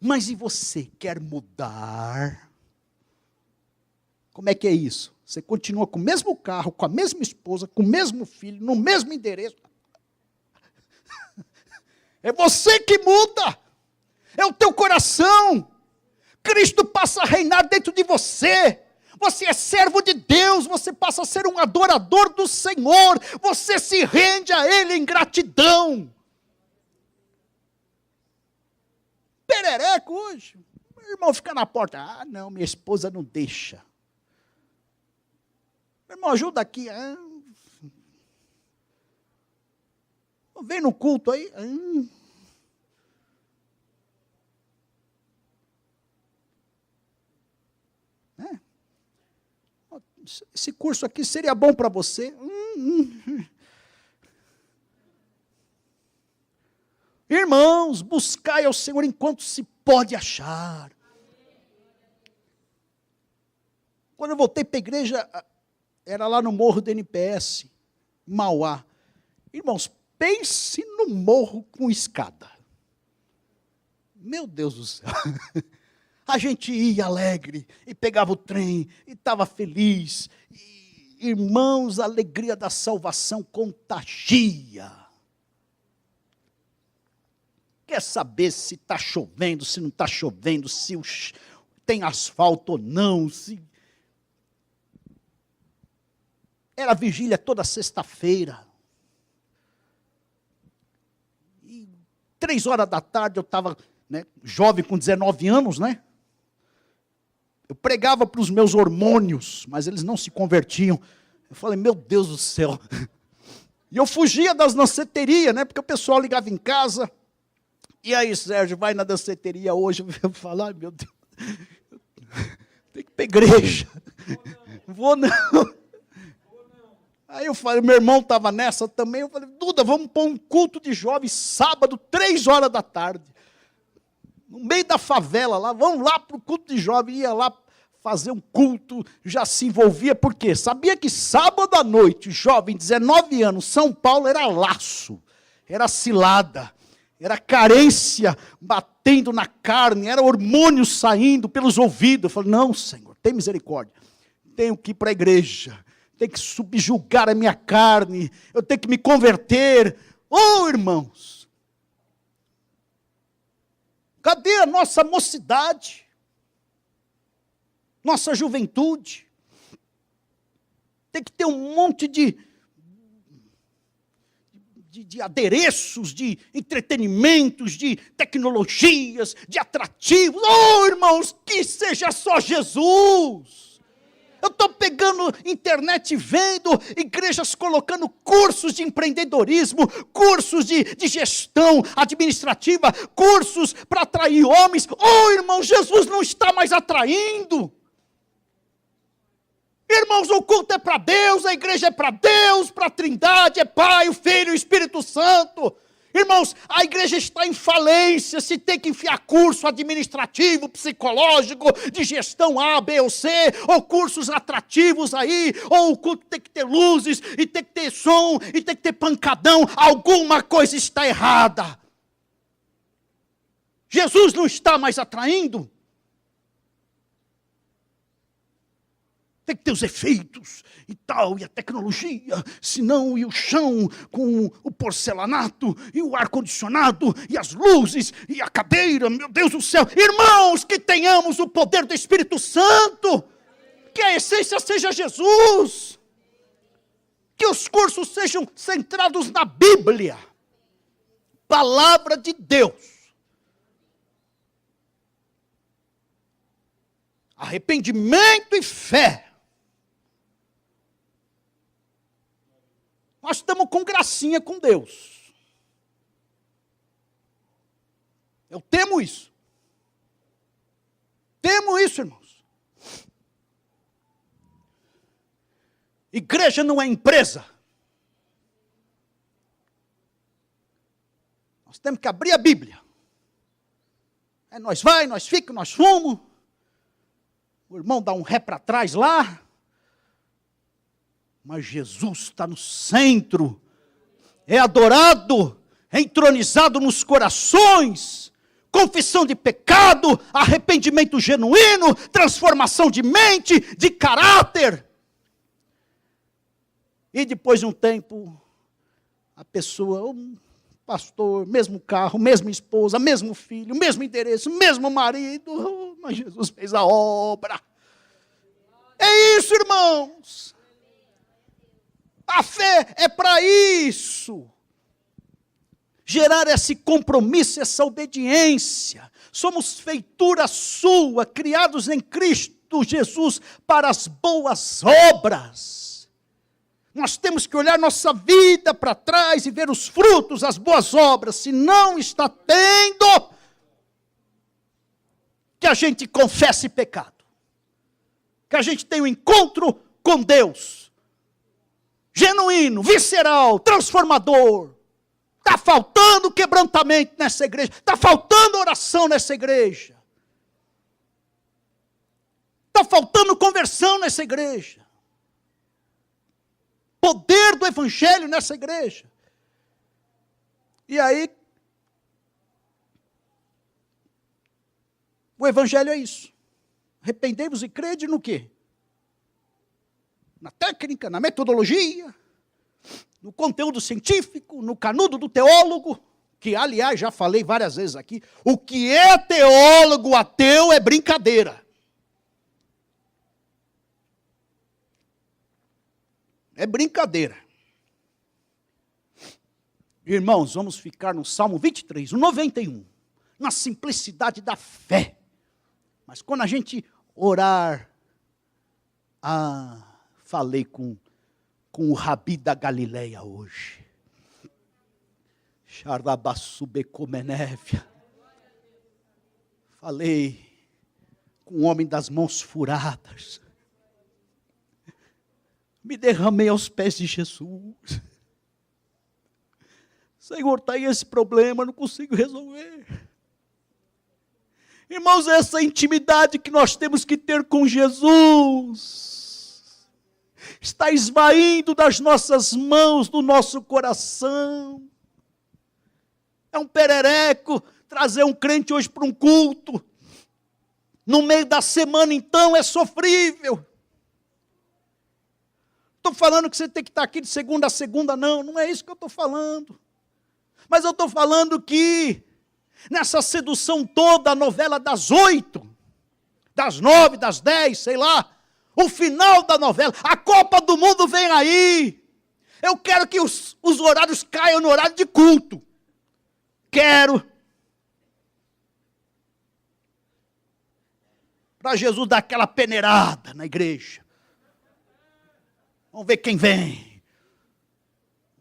Mas e você quer mudar? Como é que é isso? Você continua com o mesmo carro, com a mesma esposa, com o mesmo filho, no mesmo endereço. É você que muda. É o teu coração. Cristo passa a reinar dentro de você. Você é servo de Deus, você passa a ser um adorador do Senhor. Você se rende a Ele em gratidão. Perereco hoje. Meu irmão fica na porta. Ah, não, minha esposa não deixa. Meu irmão, ajuda aqui. Vem no culto aí. Esse curso aqui seria bom para você. Irmãos, buscai ao Senhor enquanto se pode achar. Quando eu voltei para a igreja, era lá no morro do NPS, Mauá. Irmãos, pense no morro com escada. Meu Deus do céu. A gente ia alegre, e pegava o trem, e estava feliz. E, irmãos, a alegria da salvação contagia. Quer saber se está chovendo, se não está chovendo, se tem asfalto ou não, se... Era vigília toda sexta-feira. E 3 horas da tarde eu estava, né, jovem com 19 anos, né? Eu pregava para os meus hormônios, mas eles não se convertiam. Eu falei, meu Deus do céu. E eu fugia das danceterias, né? Porque o pessoal ligava em casa. E aí, Sérgio, vai na danceteria hoje? Eu falo, ai, meu Deus. Tem que ir para a igreja. Vou não. Aí eu falei, meu irmão estava nessa também. Eu falei, Duda, vamos pôr um culto de jovens sábado, 3 horas da tarde. No meio da favela lá, vamos lá para o culto de jovem, ia lá fazer um culto, já se envolvia, por quê? Sabia que sábado à noite, jovem, 19 anos, São Paulo era laço, era cilada, era carência batendo na carne, era hormônio saindo pelos ouvidos. Eu falei, não, Senhor, tem misericórdia, tenho que ir para a igreja, tenho que subjugar a minha carne, eu tenho que me converter. Oh, irmãos, cadê a nossa mocidade? Nossa juventude? Tem que ter um monte de adereços, de entretenimentos, de tecnologias, de atrativos. Oh, irmãos, que seja só Jesus. Eu estou pegando internet e vendo igrejas colocando cursos de empreendedorismo, cursos de gestão administrativa, cursos para atrair homens. Oh, irmão, Jesus não está mais atraindo. Irmãos, o culto é para Deus, a igreja é para Deus, para a Trindade, é Pai, o Filho e o Espírito Santo. Irmãos, a igreja está em falência, se tem que enfiar curso administrativo, psicológico, de gestão A, B ou C, ou cursos atrativos aí, ou o culto tem que ter luzes, e tem que ter som, e tem que ter pancadão, alguma coisa está errada. Jesus não está mais atraindo. Tem que ter os efeitos e tal, e a tecnologia, senão, e o chão com o porcelanato, e o ar-condicionado, e as luzes, e a cadeira, meu Deus do céu. Irmãos, que tenhamos o poder do Espírito Santo, que a essência seja Jesus, que os cursos sejam centrados na Bíblia, palavra de Deus. Arrependimento e fé. Nós estamos com gracinha com Deus. Eu temo isso. Temo isso, irmãos. Igreja não é empresa. Nós temos que abrir a Bíblia. Nós vai, nós fica, nós fomos. O irmão dá um ré para trás lá. Mas Jesus está no centro, é adorado, é entronizado nos corações, confissão de pecado, arrependimento genuíno, transformação de mente, de caráter. E depois de um tempo, a pessoa, o pastor, mesmo carro, mesma esposa, mesmo filho, mesmo endereço, mesmo marido, mas Jesus fez a obra. É isso, irmãos. A fé é para isso. Gerar esse compromisso, essa obediência. Somos feitura sua, criados em Cristo Jesus para as boas obras. Nós temos que olhar nossa vida para trás e ver os frutos, as boas obras. Se não está tendo, que a gente confesse pecado. Que a gente tenha um encontro com Deus. Genuíno, visceral, transformador. Está faltando quebrantamento nessa igreja. Está faltando oração nessa igreja. Está faltando conversão nessa igreja. Poder do evangelho nessa igreja. E aí, O evangelho é isso. Arrependei-vos e crede no quê? Na técnica, na metodologia, no conteúdo científico, no canudo do teólogo, que, aliás, já falei várias vezes aqui, o que é teólogo ateu é brincadeira. É brincadeira. Irmãos, vamos ficar no Salmo 23, o 91, na simplicidade da fé. Mas quando a gente orar, falei com o Rabi da Galileia hoje. Falei com o homem das mãos furadas. Me derramei aos pés de Jesus. Senhor, está aí esse problema, não consigo resolver. Irmãos, essa intimidade que nós temos que ter com Jesus está esvaindo das nossas mãos, do nosso coração. É um perereco trazer um crente hoje para um culto. No meio da semana, então, é sofrível. Estou falando que você tem que estar aqui de segunda a segunda, não é isso que eu estou falando. Mas eu estou falando que, nessa sedução toda, a novela das 8, das 9, das 10, sei lá, o final da novela, a Copa do Mundo vem aí. Eu quero que os horários caiam no horário de culto. Quero. Para Jesus dar aquela peneirada na igreja. Vamos ver quem vem.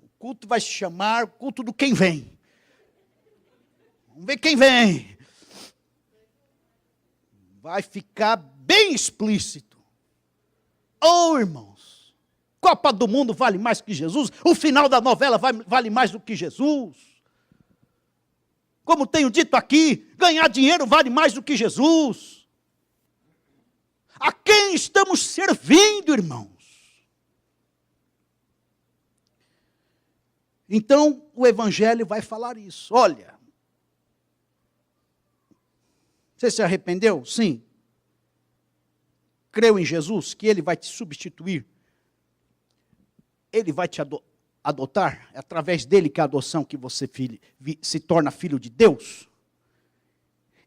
O culto vai se chamar culto do quem vem. Vamos ver quem vem. Vai ficar bem explícito. Oh, irmãos, Copa do Mundo vale mais que Jesus. O final da novela vale mais do que Jesus. Como tenho dito aqui, ganhar dinheiro vale mais do que Jesus. A quem estamos servindo, irmãos? Então, o Evangelho vai falar isso. Olha, você se arrependeu? Sim. Creu em Jesus, que Ele vai te substituir. Ele vai te adotar. É através dele que é a adoção que você se torna filho de Deus.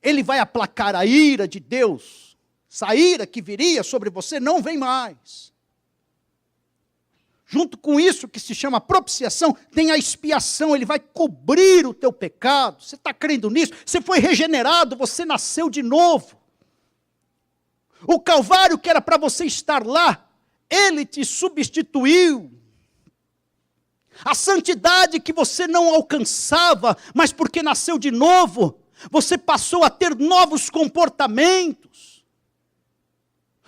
Ele vai aplacar a ira de Deus. Essa ira que viria sobre você não vem mais. Junto com isso que se chama propiciação, tem a expiação, ele vai cobrir o teu pecado. Você está crendo nisso? Você foi regenerado, você nasceu de novo. O Calvário que era para você estar lá, ele te substituiu. A santidade que você não alcançava, mas porque nasceu de novo, você passou a ter novos comportamentos.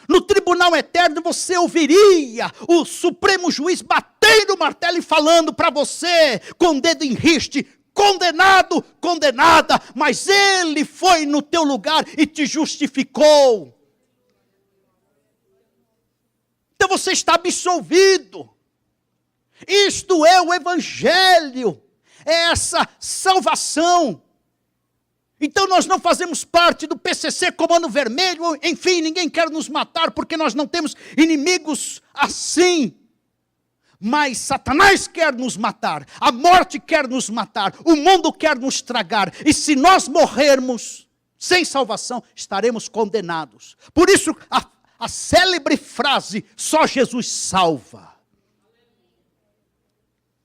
No tribunal eterno você ouviria o supremo juiz batendo o martelo e falando para você, com o dedo em riste, condenado, condenada, mas ele foi no teu lugar e te justificou. Então você está absolvido. Isto é o Evangelho, é essa salvação. Então nós não fazemos parte do PCC Comando Vermelho, enfim, ninguém quer nos matar porque nós não temos inimigos assim. Mas Satanás quer nos matar, a morte quer nos matar, o mundo quer nos tragar. E se nós morrermos sem salvação, estaremos condenados. Por isso a célebre frase, só Jesus salva.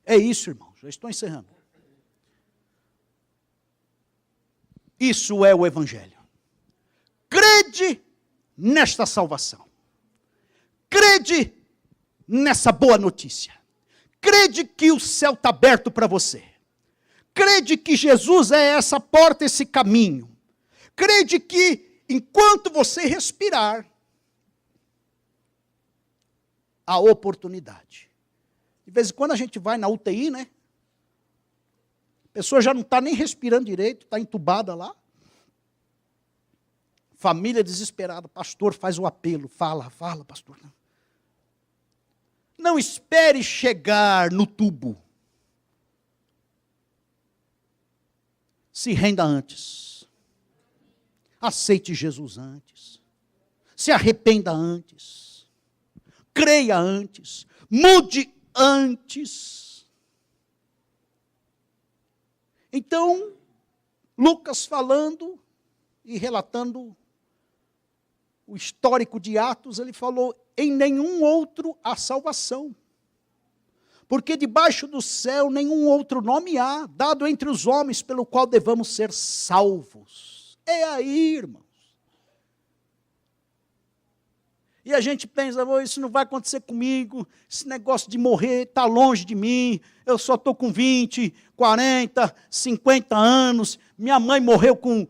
É isso, irmãos, já estou encerrando. Isso é o Evangelho. Crede nesta salvação. Crede nessa boa notícia. Crede que o céu está aberto para você. Crede que Jesus é essa porta, esse caminho. Crede que enquanto você respirar, há oportunidade. De vez em quando a gente vai na UTI, né? A pessoa já não está nem respirando direito, está entubada lá. Família desesperada, pastor faz o apelo, fala, pastor. Não espere chegar no tubo. Se renda antes. aceite Jesus antes. Se arrependa antes. Creia antes. Mude antes. Então, Lucas falando e relatando o histórico de Atos, ele falou: em nenhum outro há salvação. Porque debaixo do céu nenhum outro nome há, dado entre os homens, pelo qual devamos ser salvos. É aí, irmãos. E a gente pensa: isso não vai acontecer comigo, esse negócio de morrer está longe de mim, eu só estou com 20, 40, 50 anos, minha mãe morreu com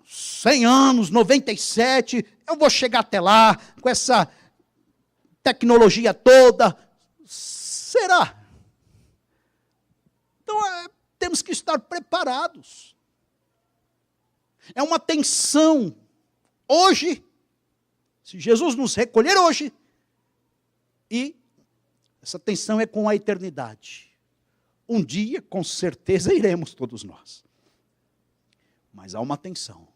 100 anos, 97, eu vou chegar até lá, com essa tecnologia toda. Será? Então, temos que estar preparados. É uma tensão. Hoje, se Jesus nos recolher hoje, e essa tensão é com a eternidade. Um dia, com certeza, iremos todos nós. Mas há uma tensão.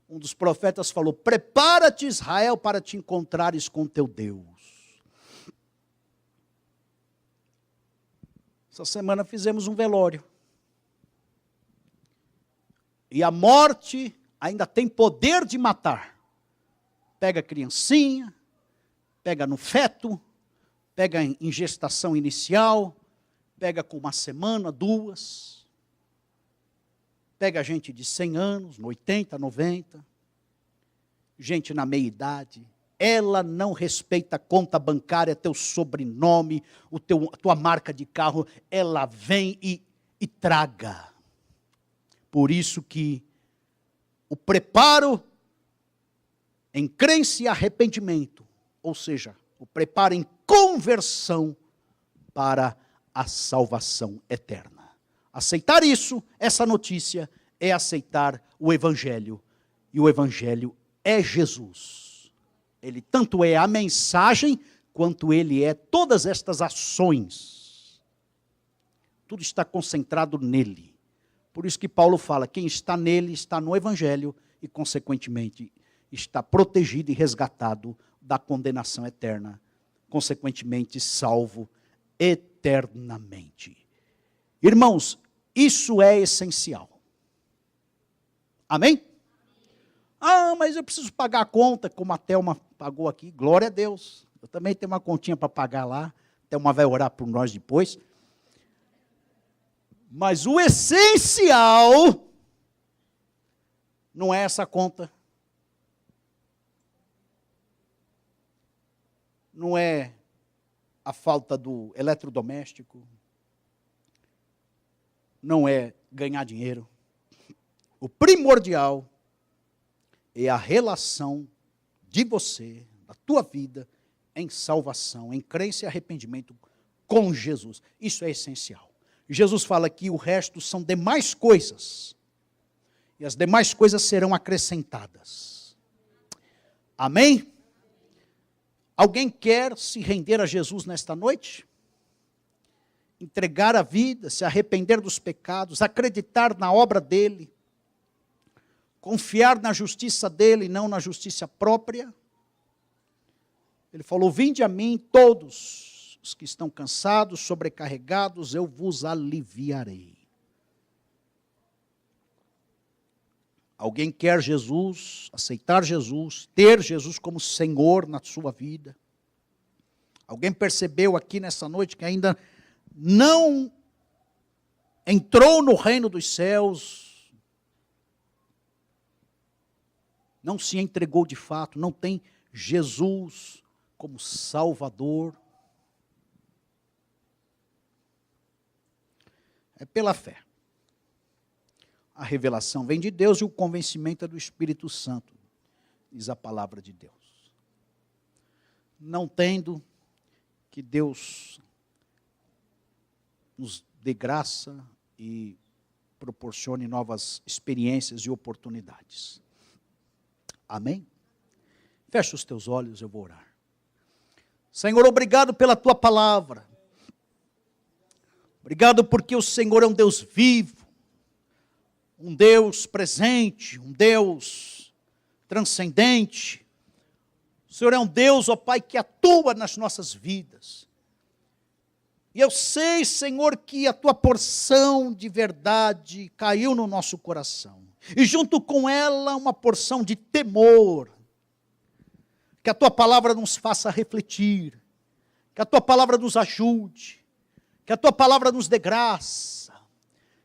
Um dos profetas falou: prepara-te, Israel, para te encontrares com teu Deus. Essa semana fizemos um velório. E a morte ainda tem poder de matar. Pega a criancinha, pega no feto, pega em gestação inicial, pega com 1 semana, 2. Pega gente de 100 anos, 80, 90. Gente na meia-idade. Ela não respeita a conta bancária, teu sobrenome, a tua marca de carro. Ela vem e traga. Por isso que o preparo em crença e arrependimento, ou seja, o preparo em conversão para a salvação eterna. Aceitar isso, essa notícia, é aceitar o Evangelho. E o Evangelho é Jesus. Ele tanto é a mensagem, quanto ele é todas estas ações. Tudo está concentrado nele. Por isso que Paulo fala: quem está nele está no Evangelho e, consequentemente, está protegido e resgatado da condenação eterna. Consequentemente, salvo eternamente. Irmãos, isso é essencial. Amém? Ah, mas eu preciso pagar a conta, como a Thelma pagou aqui. Glória a Deus. Eu também tenho uma continha para pagar lá. A Thelma vai orar por nós depois. Mas o essencial não é essa conta. Não é a falta do eletrodoméstico. Não é ganhar dinheiro. O primordial é a relação de você, da tua vida, em salvação, em crença e arrependimento com Jesus. Isso é essencial. Jesus fala que o resto são demais coisas. E as demais coisas serão acrescentadas. Amém? Alguém quer se render a Jesus nesta noite? Entregar a vida, se arrepender dos pecados, acreditar na obra dele, confiar na justiça dele e não na justiça própria. Ele falou: vinde a mim todos os que estão cansados, sobrecarregados, eu vos aliviarei. Alguém quer Jesus, aceitar Jesus, ter Jesus como Senhor na sua vida? Alguém percebeu aqui nessa noite que ainda não entrou no reino dos céus, não se entregou de fato, não tem Jesus como Salvador? É pela fé. A revelação vem de Deus e o convencimento é do Espírito Santo, diz a palavra de Deus. Não tendo, que Deus nos dê graça e proporcione novas experiências e oportunidades. Amém? Fecha os teus olhos, eu vou orar. Senhor, obrigado pela tua palavra. Obrigado porque o Senhor é um Deus vivo, um Deus presente, um Deus transcendente. O Senhor é um Deus, ó Pai, que atua nas nossas vidas. E eu sei, Senhor, que a Tua porção de verdade caiu no nosso coração. E junto com ela, uma porção de temor. Que a Tua palavra nos faça refletir. Que a Tua palavra nos ajude. Que a Tua palavra nos dê graça.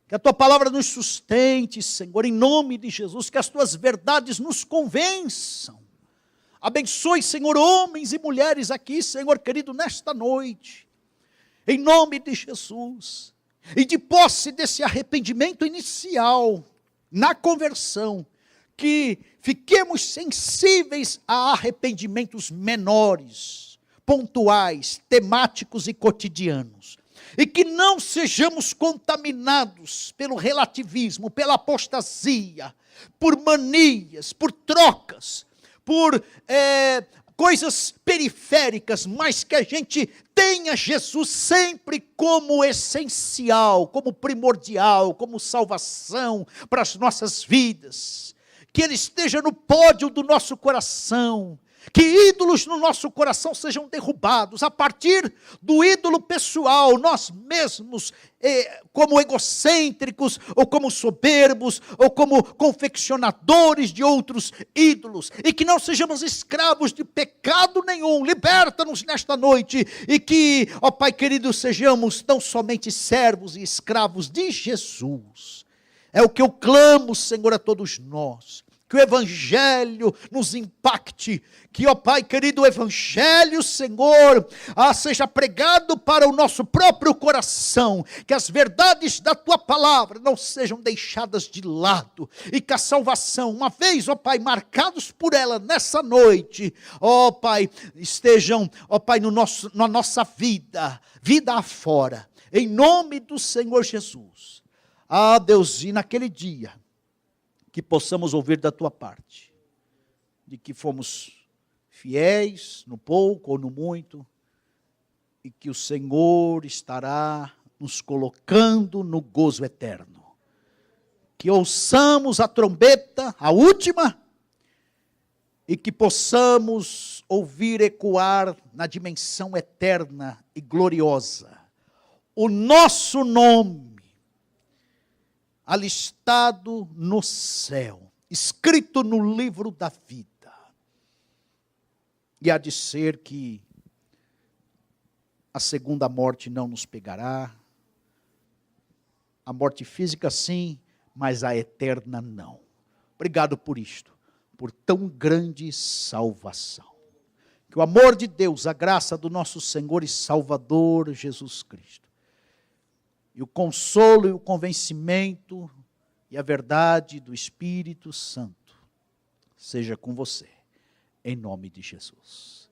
Que a Tua palavra nos sustente, Senhor, em nome de Jesus. Que as Tuas verdades nos convençam. Abençoe, Senhor, homens e mulheres aqui, Senhor querido, nesta noite. Em nome de Jesus. E de posse desse arrependimento inicial, na conversão, que fiquemos sensíveis a arrependimentos menores, pontuais, temáticos e cotidianos. E que não sejamos contaminados pelo relativismo, pela apostasia, por manias, por trocas, por coisas periféricas, mas que a gente tenha Jesus sempre como essencial, como primordial, como salvação para as nossas vidas. Que Ele esteja no pódio do nosso coração. Que ídolos no nosso coração sejam derrubados, a partir do ídolo pessoal, nós mesmos, como egocêntricos, ou como soberbos, ou como confeccionadores de outros ídolos, e que não sejamos escravos de pecado nenhum. Liberta-nos nesta noite, e que, ó Pai querido, sejamos tão somente servos e escravos de Jesus. É o que eu clamo, Senhor, a todos nós. Que o Evangelho nos impacte, que, ó Pai querido, o Evangelho, Senhor, seja pregado para o nosso próprio coração, que as verdades da Tua palavra não sejam deixadas de lado, e que a salvação, uma vez, ó Pai, marcados por ela nessa noite, ó Pai, estejam, ó Pai, na nossa vida afora, em nome do Senhor Jesus. Deus, e naquele dia, que possamos ouvir da Tua parte, de que fomos fiéis no pouco ou no muito, e que o Senhor estará nos colocando no gozo eterno. Que ouçamos a trombeta, a última, e que possamos ouvir ecoar na dimensão eterna e gloriosa o nosso nome, alistado no céu, escrito no livro da vida. E há de ser que a segunda morte não nos pegará, a morte física sim, mas a eterna não. Obrigado por isto, por tão grande salvação. Que o amor de Deus, a graça do nosso Senhor e Salvador Jesus Cristo, e o consolo e o convencimento e a verdade do Espírito Santo seja com você, em nome de Jesus.